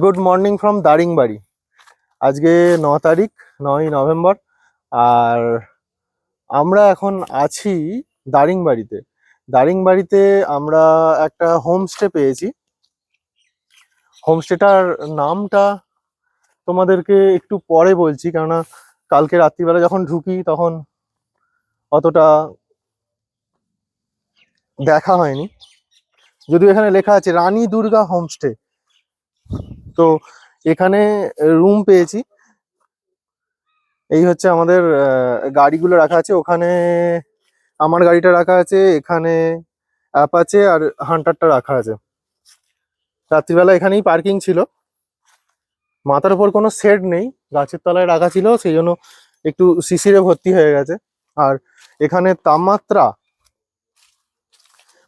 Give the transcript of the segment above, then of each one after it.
Good morning from Daringbadi. আজকে 9 তারিখ, 9ই November. আর আমরা এখন আছি দারিংবাড়িতে। দারিংবাড়িতে আমরা একটা হোমস্টে পেয়েছি। হোমস্টেটার নামটা তোমাদেরকে একটু পরে বলছি, কেননা কালকে রাত্রিবেলা যখন ঢুকি তখন অতটা দেখা হয়নি। যদিও এখানে লেখা আছে রানী দুর্গা হোমস্টে। তো এখানে রুম পেয়েছি। এই হচ্ছে আমাদের গাড়িগুলো রাখা আছে। ওখানে আমার গাড়িটা রাখা আছে, এখানে অ্যাপাচে আর হান্টারটা রাখা আছে। রাত্রিবেলা এখানেই পার্কিং ছিল। মাথার উপর কোনো শেড নেই, গাছের তলায় রাখা ছিল, সেই জন্য একটু শিশিরে ভর্তি হয়ে গেছে। আর এখানে তাপমাত্রা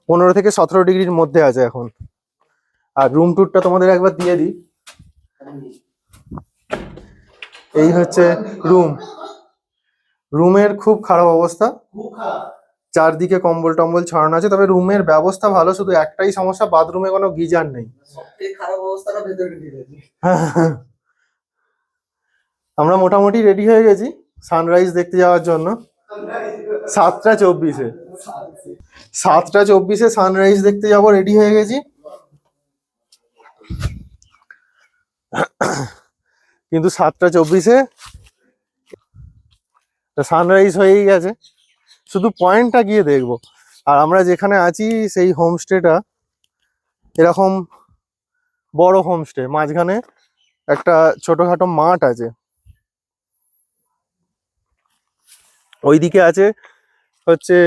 15 থেকে 17 ডিগ্রির মধ্যে আছে এখন। আর রুম ট্যুরটা তোমাদের একবার দিয়ে দিই। এই হচ্ছে রুম। রুমের খুব খারাপ অবস্থা, চারদিকে কম্বল টম্বল ছড়ানো আছে। তবে রুমের ব্যবস্থা ভালো, শুধু একটাই সমস্যা, বাথরুমে কোনো গিজার নেই। আমরা মোটামুটি রেডি হয়ে গেছি সানরাইজ দেখতে যাওয়ার জন্য। 7টা 24-এ 7টা 24-এ সানরাইজ দেখতে যাবো, রেডি হয়ে গেছি। কিন্তু 7টা 24-এ সানরাইজ হয়েই গেছে, শুধু পয়েন্টটা গিয়ে দেখবো। আর আমরা যেখানে আছি সেই হোমস্টেটা এরকম বড় হোমস্টে, মাঝখানে একটা ছোটখাটো মাঠ আছে। ওইদিকে আছে হচ্ছে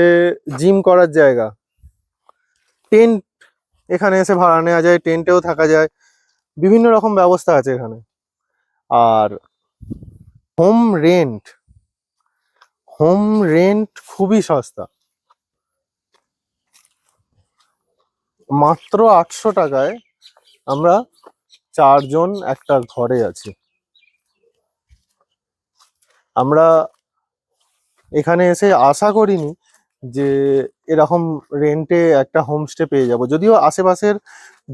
জিম করার জায়গা, টেন্ট এখানে এসে ভাড়া নেওয়া যায়, টেন্টেও থাকা যায়, বিভিন্ন রকম ব্যবস্থা আছে এখানে। আর হোম রেন্ট হোম রেন্ট খুবই সস্তা, মাত্র 800 টাকায় আমরা 4 জন একটা ঘরে আছি। আমরা এখানে এসে আশা করিনি যে এরকম রেন্টে একটা হোমস্টে পেয়ে যাব। যদিও আশেপাশের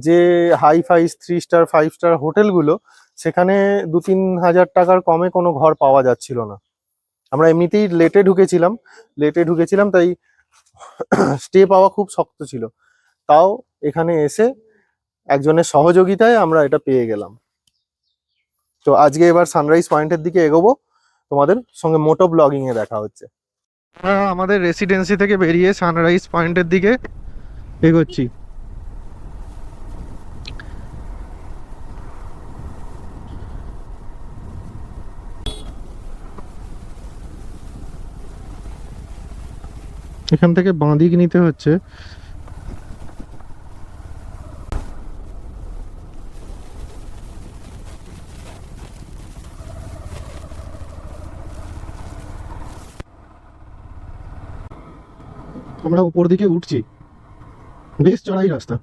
যে হাই-ফাই 3 স্টার 5 স্টার হোটেলগুলো, সেখানে 2-3 হাজার টাকার কমে কোনো ঘর পাওয়া যাচ্ছিল না। আমরা এমনিতেই লেটে ঢুকেছিলাম, তাই স্টে পাওয়া খুব শক্ত ছিল। তাও এখানে এসে একজনের সহযোগিতায় আমরা এটা পেয়ে গেলাম। তো আজকে এবার সানরাইজ পয়েন্টের দিকে এগোবো, তোমাদের সঙ্গে মোটো ব্লগিং এ দেখা হচ্ছে। আমরা আমাদের রেসিডেন্সি থেকে বেরিয়ে সানরাইজ পয়েন্টের দিকে এগোচ্ছি। এখান থেকে বাঁ দিক নিতে হচ্ছে। আমরা উপর দিকে উঠছি, বেশ চড়াই রাস্তা।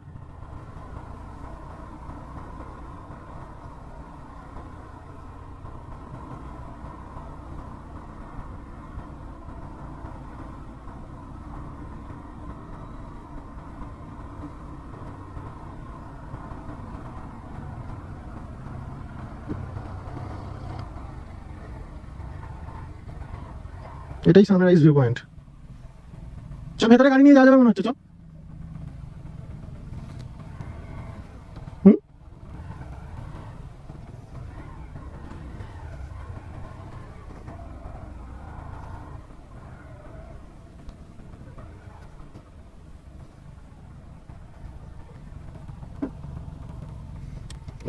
এটাই সানরাইজ ভিউ পয়েন্ট। চল ভেতরে গাড়ি নিয়ে যাওয়া যাবে মনে হচ্ছে, চল।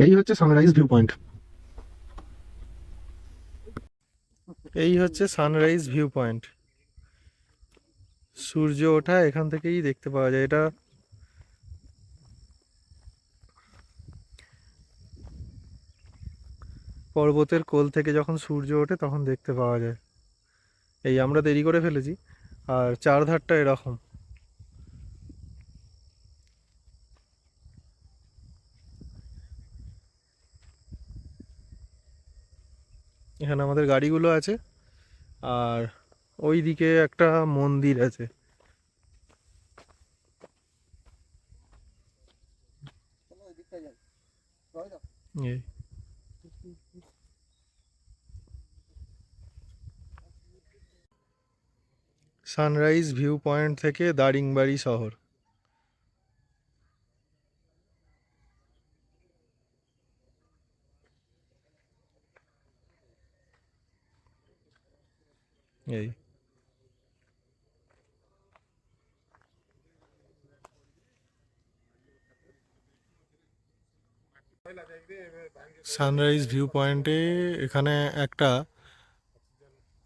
এই হচ্ছে সানরাইজ ভিউ পয়েন্ট। এই হচ্ছে সানরাইজ ভিউ পয়েন্ট। সূর্য ওঠা এখান থেকেই দেখতে পাওয়া যায়। এটা পর্বতের কোল থেকে যখন সূর্য ওঠে তখন দেখতে পাওয়া যায়। এই আমরা দেরি করে ফেলেছি, আর চারধারটা এরকম। এখানে আমাদের গাড়িগুলো আছে, আর ওই দিকে একটা মন্দির আছে। এই সানরাইজ ভিউ পয়েন্ট থেকে দারিংবাড়ি শহর। এই সানরাইজ ভিউ পয়েন্টে এখানে একটা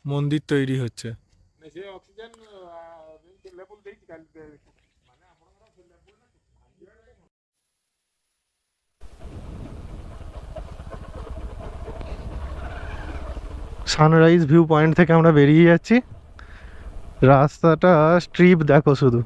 মন্দির তৈরি হচ্ছে। সানরাইজ ভিউ পয়েন্ট থেকে আমরা বেরিয়ে যাচ্ছি। রাস্তাটা স্ট্রিপ দেখো শুধু।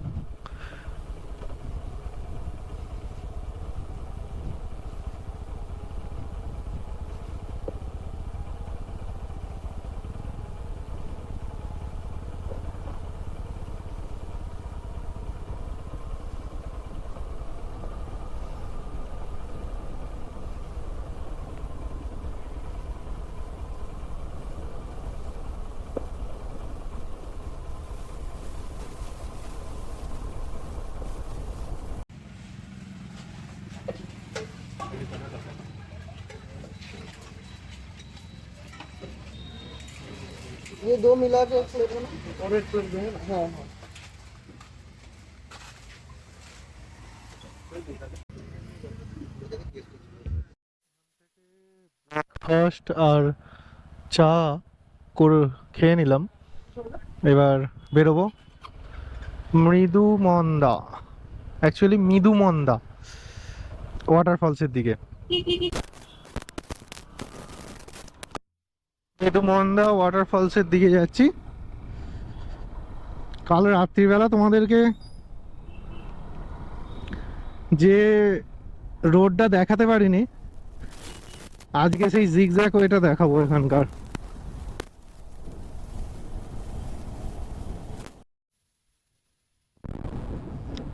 ये दो मिला के एक प्लेट बना और एक प्लेट देंगे ना। हाँ हाँ ব্রেকফাস্ট আর চা করে খেয়ে নিলাম। এবার বেরোবো মৃদুমন্দা, অ্যাকচুয়ালি মৃদুমন্দা ওয়াটারফলসের দিকে। মৃদুমন্দা ওয়াটারফলসের দিকে যাচ্ছি। কাল রাত্রিবেলা তোমাদেরকে যে রোডটা দেখাতে পারিনি, আজকে সেই জিগজ্যাগ ওইটা দেখাবো এখানকার।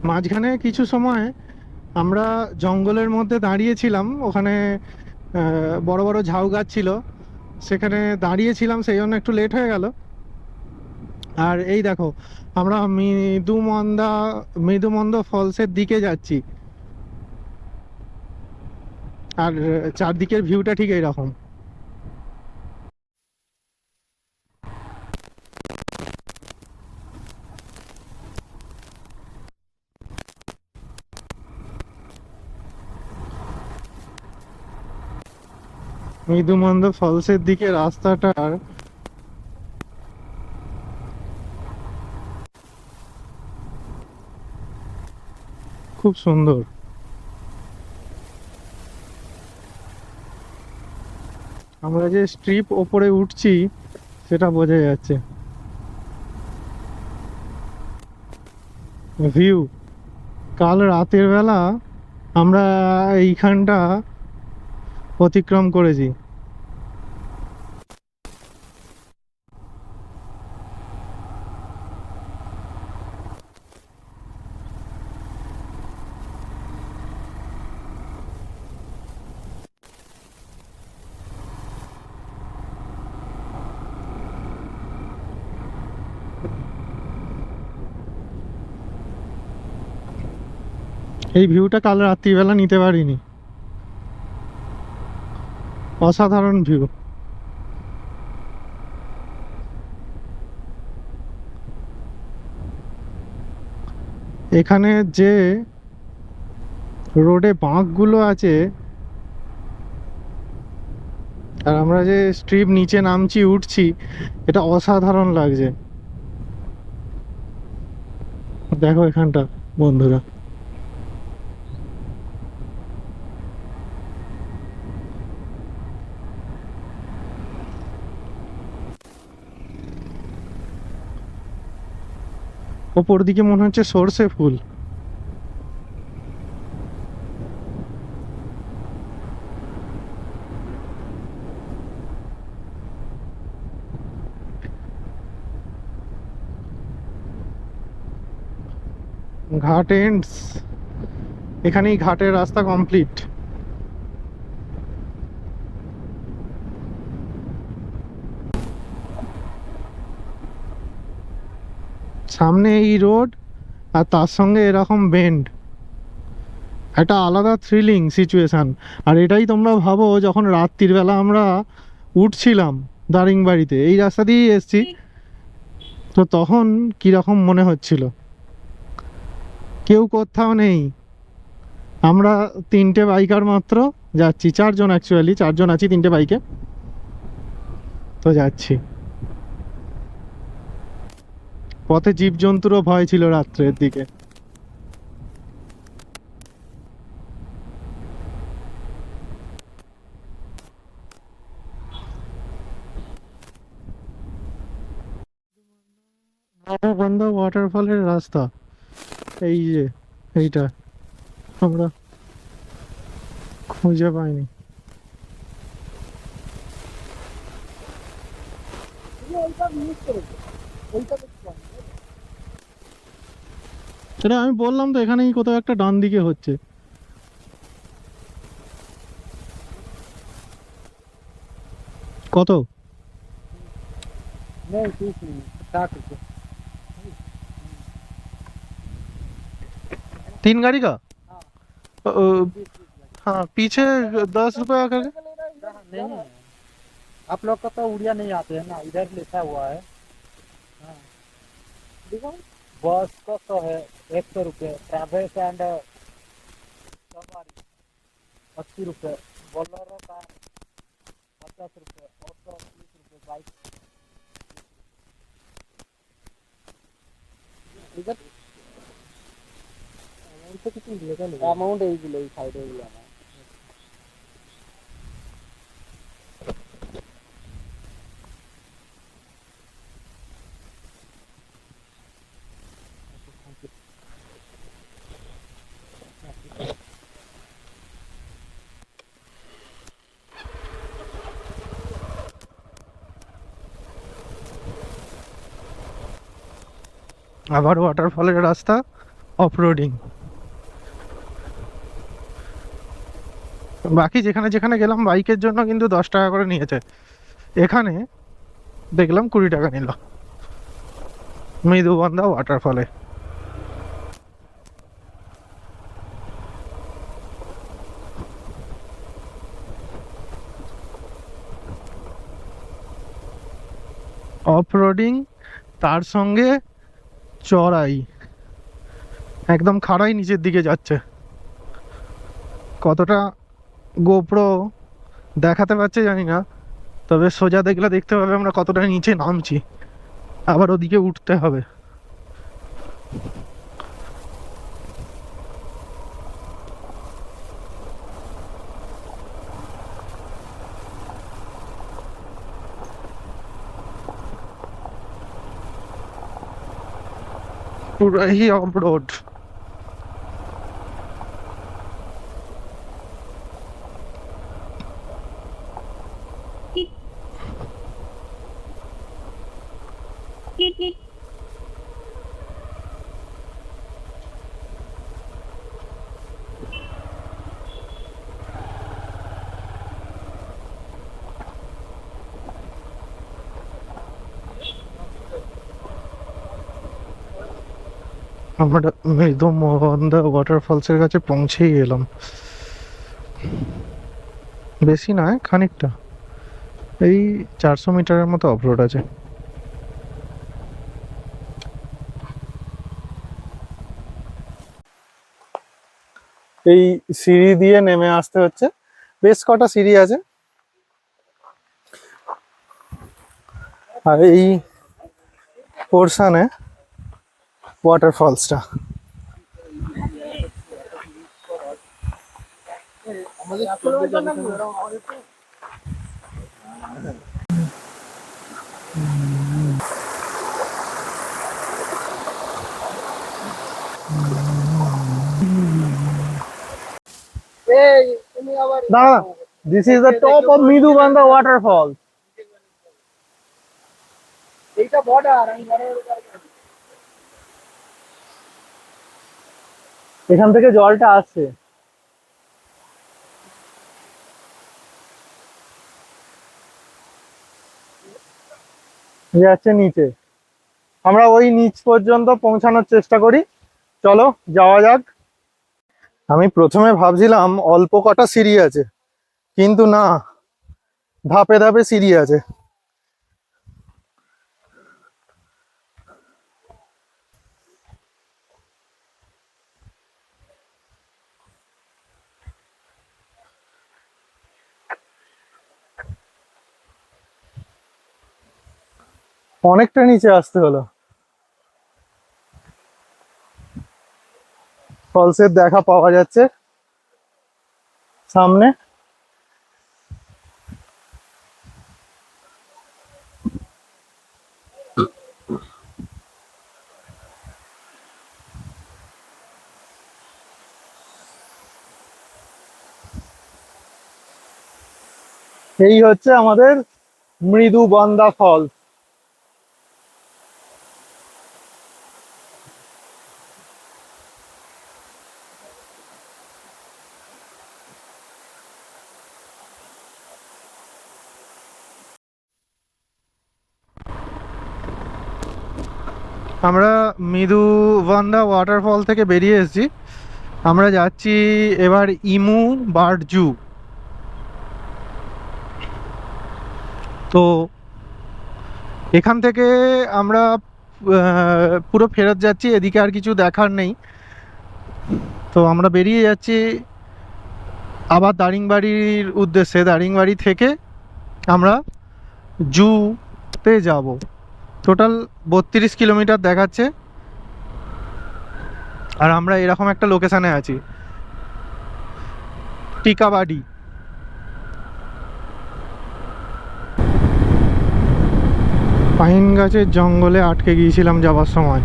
মাঝখানে কিছু সময় আমরা জঙ্গলের মধ্যে দাঁড়িয়েছিলাম, ওখানে বড় বড় ঝাউ গাছ ছিল, সেখানে দাঁড়িয়েছিলাম, সেই জন্য একটু লেট হয়ে গেল। আর এই দেখো আমরা মৃদুমন্দ ফলসের দিকে যাচ্ছি, আর চারদিকের ভিউটা ঠিক এইরকম। মৃদুমন্দ ফলসের দিকে রাস্তাটার খুব সুন্দর। আমরা যে স্ট্রিপ ওপরে উঠছি সেটা বোঝা যাচ্ছে। ভিউ কাল রাতের বেলা আমরা এইখানটা অতিক্রম করেছি। এই ভিউটা কাল রাত্রিবেলা নিতে পারিনি, অসাধারণ ভিউ। এখানে যে রোডে বাঁকগুলো আছে, আর আমরা যে স্ট্রিপ নিচে নামছি উঠছি, এটা অসাধারণ লাগছে। দেখো এখানটা বন্ধুরা, ওপর দিকে মনে হচ্ছে সর্ষে ফুল। ঘাট এন্ডস, এখানেই ঘাটের রাস্তা কমপ্লিট। সামনে এই রোড আর তার সঙ্গে এরকম বেন্ড, একটা আলাদা থ্রিলিং সিচুয়েশান। আর এটাই তোমরা ভাবো, যখন রাত্রির বেলা আমরা উঠছিলাম দারিংবাড়িতে, এই রাস্তা দিয়েই এসছি, তো তখন কীরকম মনে হচ্ছিল। কেউ কোথাও নেই, আমরা তিনটে বাইকার মাত্র যাচ্ছি, চারজন, অ্যাকচুয়ালি চারজন আছি তিনটে বাইকে, তো যাচ্ছি। পথে জীবজন্তুরও ভয় ছিল রাত্রের দিকে। বন্ধ ওয়াটারফলের রাস্তা, এই যে এইটা আমরা খুঁজে পাইনি। সেটা আমি বললাম তো, এখানেই কোথাও একটা ডান দিকে হচ্ছে। কত? नहीं 30 नहीं 60 रुपये। 3 गाड़ी का? हाँ अ, 20 हाँ, पीछे 10 रुपया करके। नहीं है। आप लोग का तो उड़िया नहीं आते हैं ना, इधर लिखा हुआ है। हाँ बस का तो है 100 रुपये, ट्रैवल्स एंड सवारी 80 रुपये, बोलेरो का 50 रुपये, ऑटो 30 रुपये, बाइक इधर अमाउंट এইগুলো এই সাইডে এগুলো আমার। আবার ওয়াটারফলের রাস্তা, অফ রোডিং। বাকি যেখানে যেখানে গেলাম বাইকের জন্য কিন্তু 10 টাকা করে নিয়েছে, এখানে দেখলাম 20 টাকা নিল মৃদুবন্ধা ওয়াটারফলে। অফ রোডিং, তার সঙ্গে চড়াই, একদম খাড়াই নিচের দিকে যাচ্ছে। কতটা গোপ্রো দেখাতে পারছে জানি না, তবে সোজা দেখলে দেখতে পাবে আমরা কতটা নিচে নামছি, আবার ওদিকে উঠতে হবে। पूरा ही ऑफ रोड। আমরা মৃদুবন্ধা ওয়াটারফলসের কাছে পৌঁছেই গেলাম, বেশি নয়, খানিকটা, এই 400 মিটারের মতো অফরোড আছে। এই সিঁড়ি দিয়ে নেমে আসতে হচ্ছে, বেশ কটা সিঁড়ি আছে। আর এই পোর্শনে ওয়াটারফলসটা। দাদা, this is the top of Mridubandha waterfall. এইটা বর্ডার, আমি এখান থেকে জলটা আসছে, যাচ্ছে নিচে। আমরা ওই নিচ পর্যন্ত পৌঁছানোর চেষ্টা করি। চলো যাওয়া যাক। আমি প্রথমে ভাবছিলাম অল্প কটা সিঁড়ি আছে, কিন্তু না, ধাপে ধাপে সিঁড়ি আছে। অনেকটা নিচে আসতে হলো। ফলসের দেখা পাওয়া যাচ্ছে সামনে। এই হচ্ছে আমাদের মৃদুবন্দা ফলস। আমরা মৃদুবন্দা ওয়াটারফল থেকে বেরিয়ে এসেছি। আমরা যাচ্ছি এবার ইমু বার্ড জু। তো এখান থেকে আমরা পুরো ফেরত যাচ্ছি, এদিকে আর কিছু দেখার নেই। তো আমরা বেরিয়ে যাচ্ছি আবার দারিংবাড়ির উদ্দেশ্যে। দারিংবাড়ি থেকে আমরা জুতে যাব। টোটাল 32 কিলোমিটার দেখাচ্ছে। আর আমরা এরকম একটা লোকেশানে আছি, টিকাবাড়ি। পাইন গাছের জঙ্গলে আটকে গিয়েছিলাম যাবার সময়।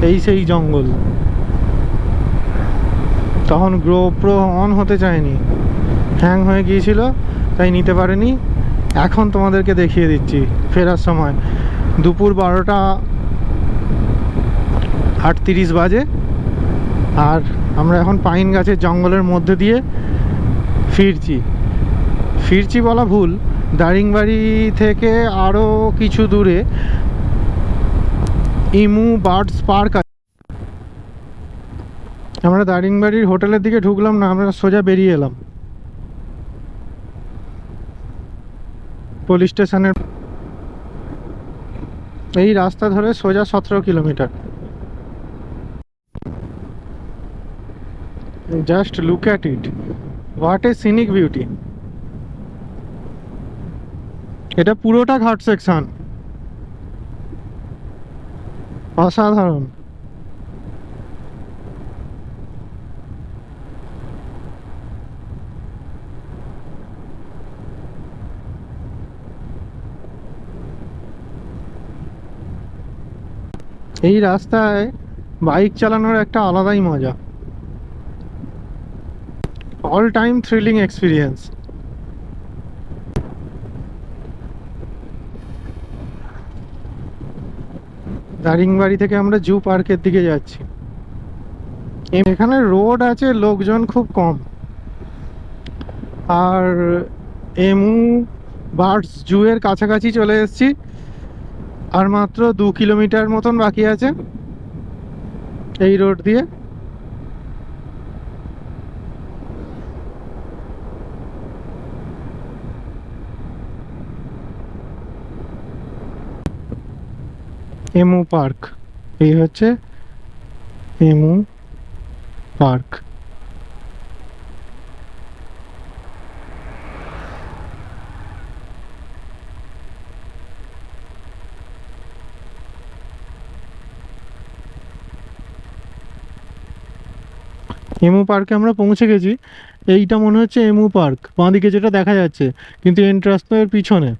এই সেই জঙ্গল। তখন গোপ্রো অন হতে চায়নি, হ্যাং হয়ে গিয়েছিল, তাই নিতে পারিনি। এখন তোমাদেরকে দেখিয়ে দিচ্ছি ফেরার সময়। দুপুর 12:38 বাজে। আর আমরা এখন পাইন গাছের জঙ্গলের মধ্যে দিয়ে ফিরছি বলা ভুল। দারিংবাড়ি থেকে আরও কিছু দূরে ইমু বার্ডস পার্ক আছে। আমরা দারিংবাড়ির হোটেলের দিকে ঢুকলাম না, আমরা সোজা বেরিয়ে এলাম পুলিশ স্টেশনের। এই রাস্তা ধরে সোজা 17 kilometre. Just look at it, what a scenic beauty. এটা পুরোটা ঘাট সেকশন, অসাধারণ। এই রাস্তায় বাইক চালানোর একটা আলাদাই মজা, all time thrilling experience. Daringbadi থেকে আমরা জু পার্কের দিকে যাচ্ছি। এখানে রোড আছে, লোকজন খুব কম। আর এমু বার্ডস জু এর কাছাকাছি চলে এসেছি। আর মাত্র 2 কিলোমিটার মতন বাকি আছে এই রোড দিয়ে। এমু পার্ক, এই হচ্ছে এমু পার্ক। এমু পার্কে আমরা পৌঁছে গেছি। এইটা মনে হচ্ছে এমু পার্ক, বাঁদিকে যেটা দেখা যাচ্ছে, কিন্তু এন্ট্রান্স তো এর পিছনে।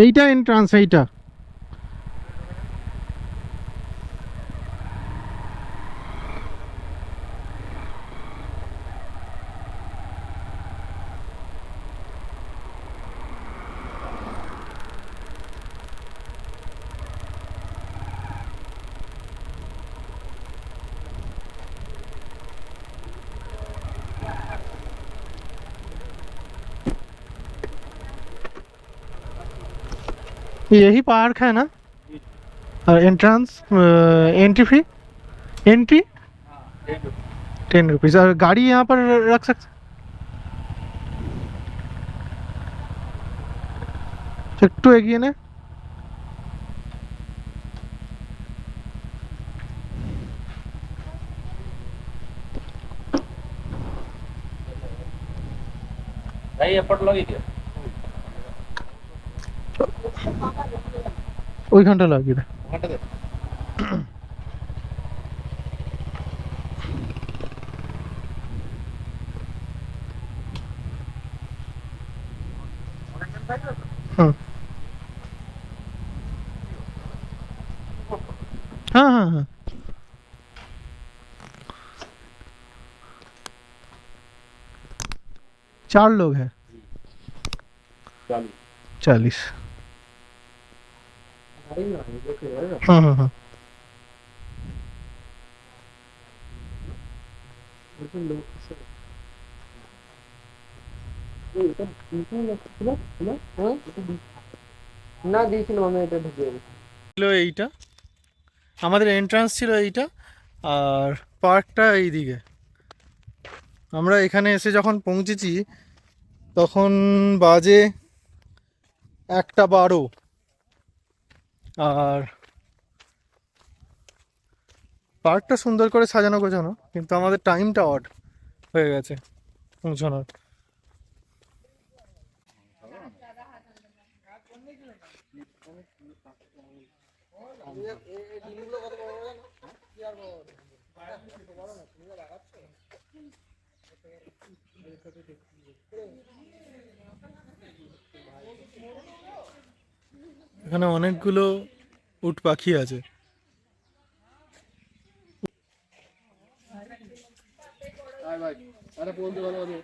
এইটা এন্ট্রান্স, এইটা। यही पार्क है ना? और एंट्रेंस एंट्री फी एंट्री हाँ 10 रुपये। 10 रुपीज़। और गाड़ी यहाँ पर रख सकते? একটু এগিয়ে নে। भाई एपट लगी दिया। ওইখানটা লাগিয়ে দে। घंटे दे। হুম, हाँ हाँ हाँ। चार लोग हैं। चालू 40। गाड़ी में आए देखे है ना। हाँ हाँ हाँ। लेकिन लोग से ये तो बीच में खुला खुला हाँ ना দিয়েছিল আমি এটা ঢুকে ছিল এইটা, আমাদের এন্ট্রান্স ছিল এইটা, আর পার্কটা এইদিকে। আমরা এখানে এসে যখন পৌঁছেছি তখন বাজে 1:12, আর পার্কটা সুন্দর করে সাজানো গোছানো, কিন্তু আমাদের টাইমটা অড হয়ে গেছে পৌঁছানোর। এখানে অনেকগুলো উট পাখি আছে। ভাই আরে বলতে ভালো হবে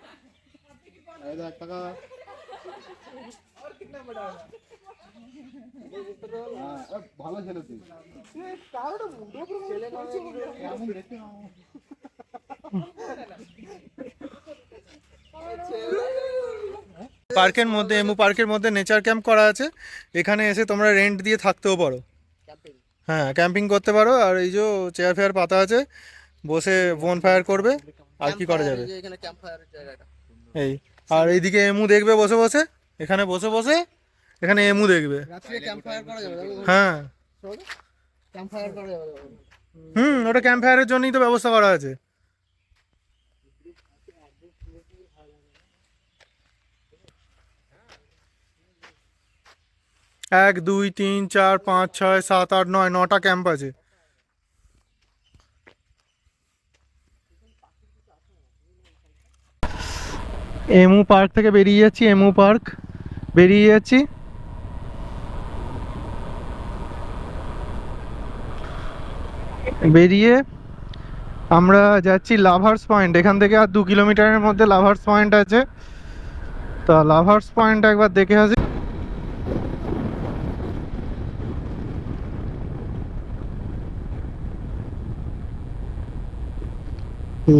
টাকা ভালো ছেলে তুই পার্কের মধ্যে, এমু পার্কের মধ্যে নেচার ক্যাম্প করা আছে। এখানে এসে তোমরা রেন্ট দিয়ে থাকতেও পারো। হ্যাঁ, ক্যাম্পিং করতে পারো। আর এই যে চেয়ার ফেয়ার পাতা আছে, বসে বোন ফায়ার করবে। আর কি করা যাবে এখানে ক্যাম্প ফায়ারের জায়গাটা এই। আর এইদিকে এমু দেখবে বসে বসে, এখানে বসে বসে এখানে এমু দেখবে। রাত্রে ক্যাম্প ফায়ার করা যাবে হ্যাঁ ক্যাম্প ফায়ার করা যাবে ওটা ক্যাম্প ফায়ারের জন্যই তো ব্যবস্থা করা আছে। এক, দুই, তিন, চার, পাঁচ, ছয়, সাত, আট, নয়, 9টা ক্যাম্প আছে। এমু পার্ক থেকে বেরিয়ে যাচ্ছি, এমু পার্ক বেরিয়ে যাচ্ছি। বেরিয়ে আমরা যাচ্ছি লাভার্স পয়েন্ট। এখান থেকে আর 2 কিলোমিটারের মধ্যে লাভার্স পয়েন্ট আছে। তা লাভার্স পয়েন্ট একবার দেখে আসি।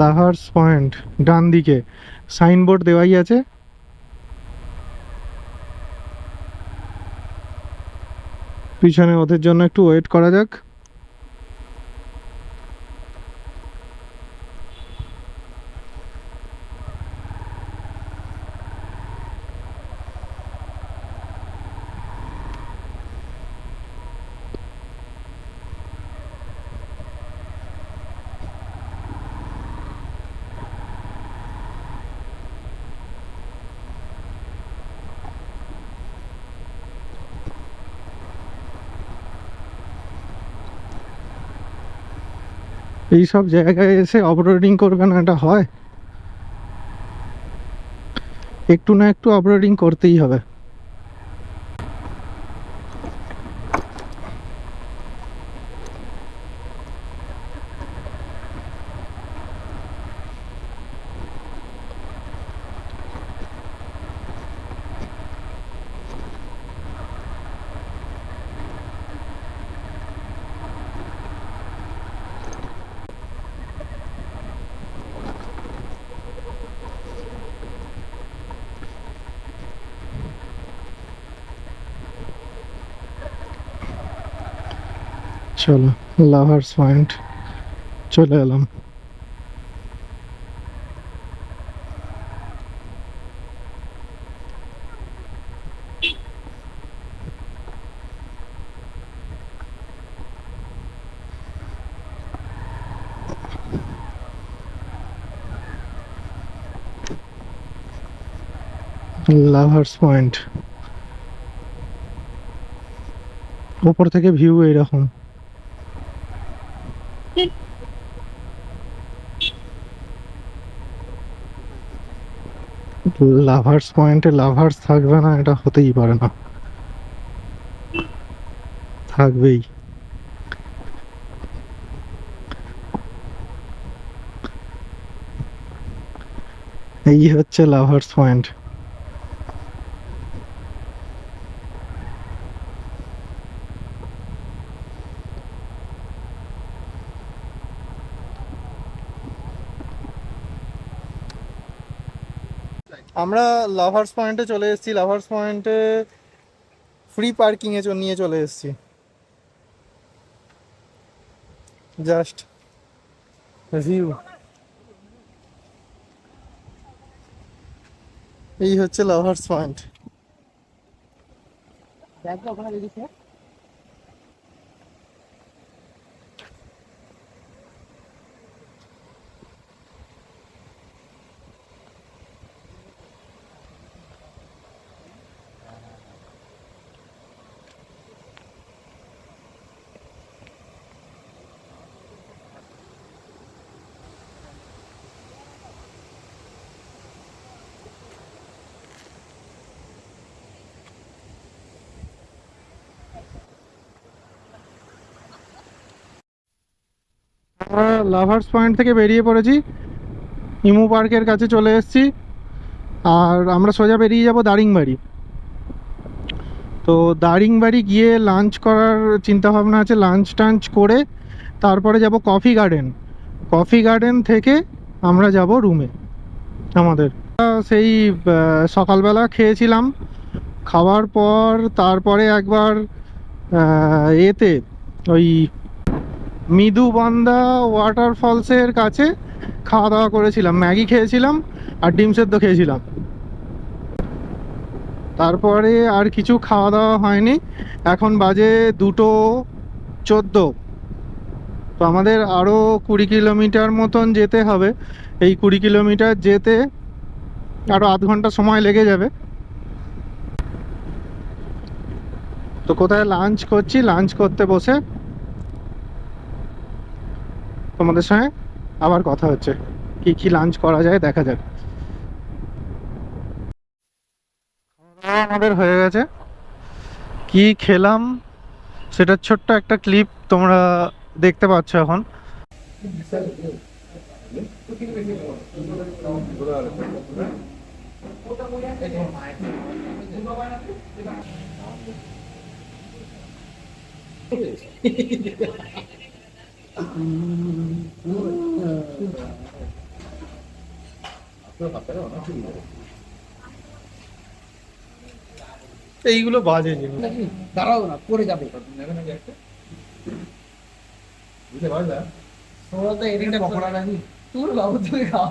লাভার্স পয়েন্ট ডান দিকে সাইনবোর্ড দেওয়াই আছে। পিছনে ওদের জন্য একটু ওয়েট করা যাক। এই সব জায়গায় এসে অফরোডিং করবে না, এটা হয়? একটু না একটু অফরোডিং করতেই হবে। চলো লাভার্স পয়েন্ট চলে এলাম। লাভার্স পয়েন্ট উপর থেকে ভিউ এরকম। লাভার্স পয়েন্টে লাভার্স থাকবে না, এটা হতেই পারে না, থাকবেই। এই হচ্ছে লাভার্স পয়েন্ট। আমরা লাভার্স পয়েন্টে চলে এসেছি। লাভার্স পয়েন্টে ফ্রি পার্কিং এ নিয়ে চলে এসেছি। জাস্ট ভিউ, এই হচ্ছে লাভার্স পয়েন্ট। ব্যাগটা ওখানে রেখেছে। আমরা লাভার্স পয়েন্ট থেকে বেরিয়ে পড়েছি, ইমু পার্কের কাছে চলে এসেছি। আর আমরা সোজা বেরিয়ে যাব দারিংবাড়ি। তো দারিংবাড়ি গিয়ে লাঞ্চ করার চিন্তা ভাবনা আছে। লাঞ্চ টাঞ্চ করে তারপরে যাব কফি গার্ডেন। কফি গার্ডেন থেকে আমরা যাব রুমে আমাদের। সেই সকালবেলা খেয়েছিলাম, খাওয়ার পর তারপরে একবার এতে ওই মৃদুবন্দা ওয়াটারফলসের কাছে খাওয়া দাওয়া করেছিলাম, ম্যাগি খেয়েছিলাম আর ডিম সেদ্ধ খেয়েছিলাম। তারপরে আর কিছু খাওয়া দাওয়া হয়নি। এখন বাজে 2:14। তো আমাদের আরও 20 কিলোমিটার মতন যেতে হবে। এই 20 কিলোমিটার যেতে আরও আধ ঘন্টা সময় লেগে যাবে। তো কোথায় লাঞ্চ করছি, লাঞ্চ করতে বসে তোমাদের সঙ্গে আবার কথা হচ্ছে। কি কি লাঞ্চ করা যায় দেখা যাক। আমাদের হয়ে গেছে, কি খেলাম সেটার ছোট্ট একটা ক্লিপ তোমরা দেখতে পাচ্ছ এখন। এইগুলো বাজে জিনিস। দাঁড়াও না, পড়ে যাবে। তোরা তো এদিকটা পকোড়া নাকি তোর বাবু, তুমি খাও।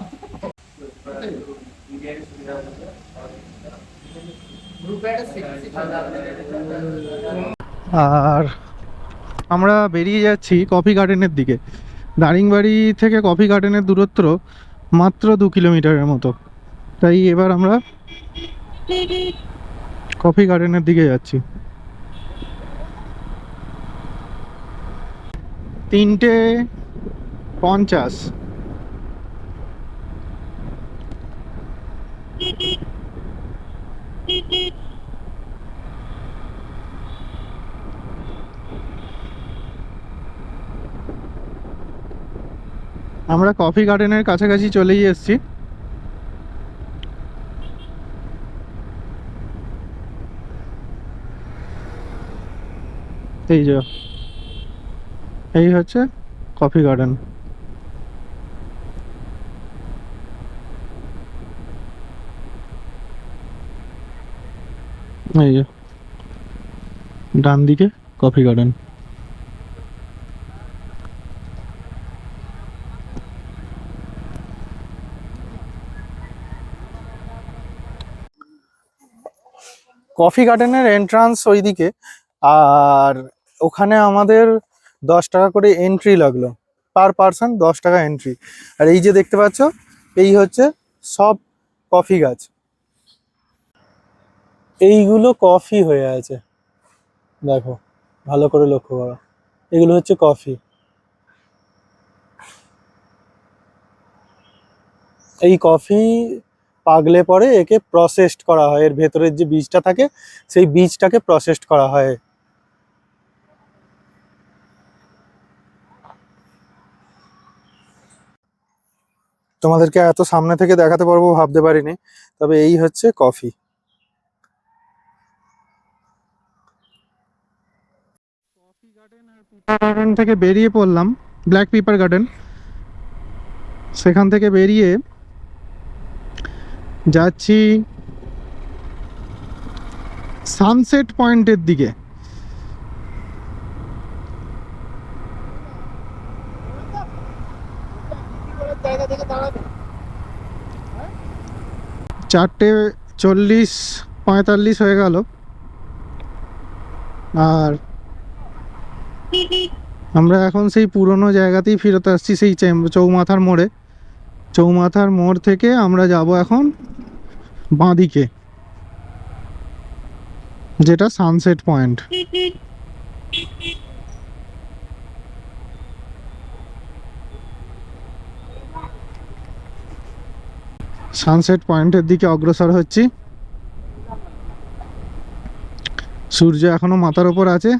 আর আমরা বেরিয়ে যাচ্ছি কফি গার্ডেনের দিকে। দারিংবাড়ি থেকে কফি গার্ডেনের দূরত্ব মাত্র 2 কিলোমিটারের মতো। তাই এবার আমরা কফি গার্ডেনের দিকে যাচ্ছি। 3:50। আমরা কফি গার্ডেনের কাছাকাছি চলেই এসেছি। এই যে এই হচ্ছে কফি গার্ডেন। এই যে ডান দিকে কফি গার্ডেন। কফি গার্ডেনের এন্ট্রান্স ওইদিকে, আর ওখানে আমাদের 10 টাকা করে এন্ট্রি লাগলো, পার পার্সন 10 টাকা এন্ট্রি। আর এই যে দেখতে পাচ্ছ, এই হচ্ছে সব কফি গাছ, এইগুলো কফি হয়ে আছে, দেখো ভালো করে লক্ষ্য করো, এগুলো হচ্ছে কফি। এই কফি পাকলে পরে একে প্রসেসড করা হয়, এর ভেতরের যে বীজটা থাকে সেই বীজটাকে প্রসেসড করা হয়। তোমাদেরকে এত সামনে থেকে দেখাতে পারবো ভাবতে পারিনি, তবে এই হচ্ছে কফি। কফি গার্ডেন আর পিপার গার্ডেন থেকে বেরিয়ে পড়লাম, ব্ল্যাক পিপার গার্ডেন। সেখান থেকে বেরিয়ে যাচ্ছি সানসেট পয়েন্টের দিকে। জায়গা থেকে দাঁড়াবে। 4:40-45 হয়ে গেল, আর আমরা এখন সেই পুরনো জায়গাতেই ফেরত আসছি, সেই চৌমাথার মোড়ে। চৌমাথার মোড় থেকে আমরা যাব এখন বাঁদিকে, যেটা সানসেট পয়েন্ট। সানসেট পয়েন্টের দিকে অগ্রসর হচ্ছি। সূর্য এখনো মাথার ওপর আছে,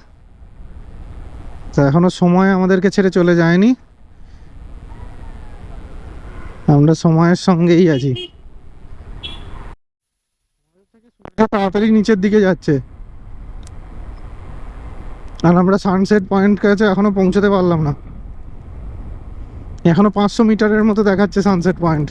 তা এখনো সময় আমাদেরকে ছেড়ে চলে যায়নি, আমরা সময়ের সঙ্গেই আছি। তাড়াতাড়ি নিচের দিকে যাচ্ছে, আর আমরা সানসেট পয়েন্ট কাছে এখনো পৌঁছতে পারলাম না। এখনো 500 মিটারের মতো দেখাচ্ছে সানসেট পয়েন্ট।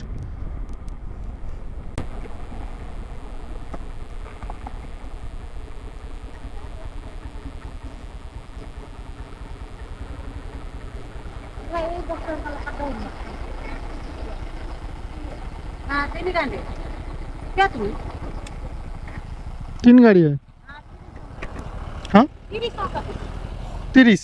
तीन गाड़ी है, हाँ 30।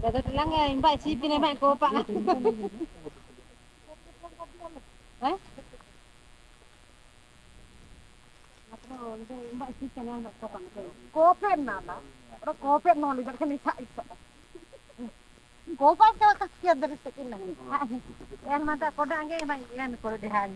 Dapat lang yang mbak si pinay ko pa. Eh? Mbak si kanang ko pa. Kopen na ba? Pero kopen no libat kan isa isa. Kopen ka kasya dari sekin na. Yang mata ko dang yang mbak yan ko dehan.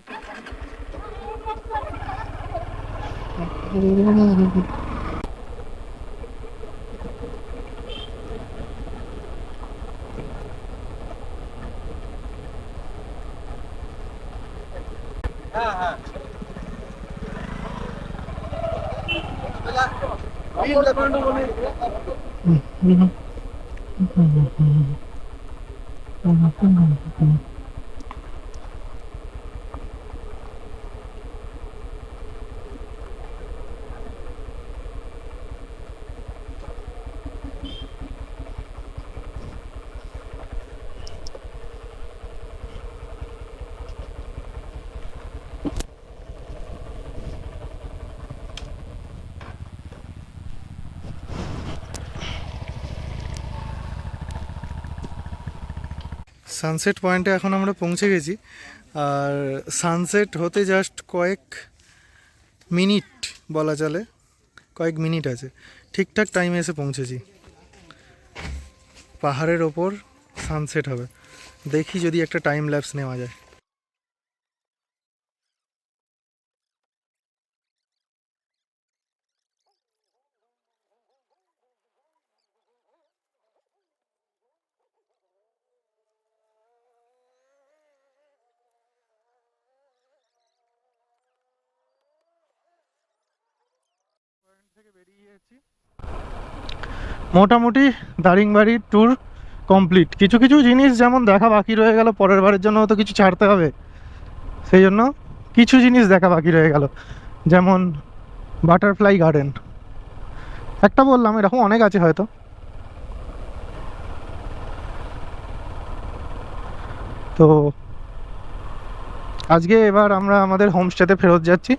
Sunset পয়েন্টে এখন আমরা পৌঁছে গেছি, আর sunset হতে just কয়েক minute বলা চলে, কয়েক মিনিট আছে, ঠিকঠাক টাইমে এসে পৌঁছেছি। পাহাড়ের ওপর সানসেট হবে, দেখি যদি একটা টাইম ল্যাপস নেওয়া যায়। মোটামুটি দারিংবাড়ির ট্যুর কমপ্লিট। কিছু কিছু জিনিস যেমন দেখা বাকি রয়ে গেল, পরের বারের জন্য তো কিছু ছাড়তে হবে, সেই জন্য কিছু জিনিস দেখা বাকি রয়ে গেল, যেমন বাটারফ্লাই গার্ডেন। একটা বললাম, এরকম অনেক আছে হয়তো। তো আজকে এবার আমরা আমাদের হোমস্টেতে ফেরত যাচ্ছি।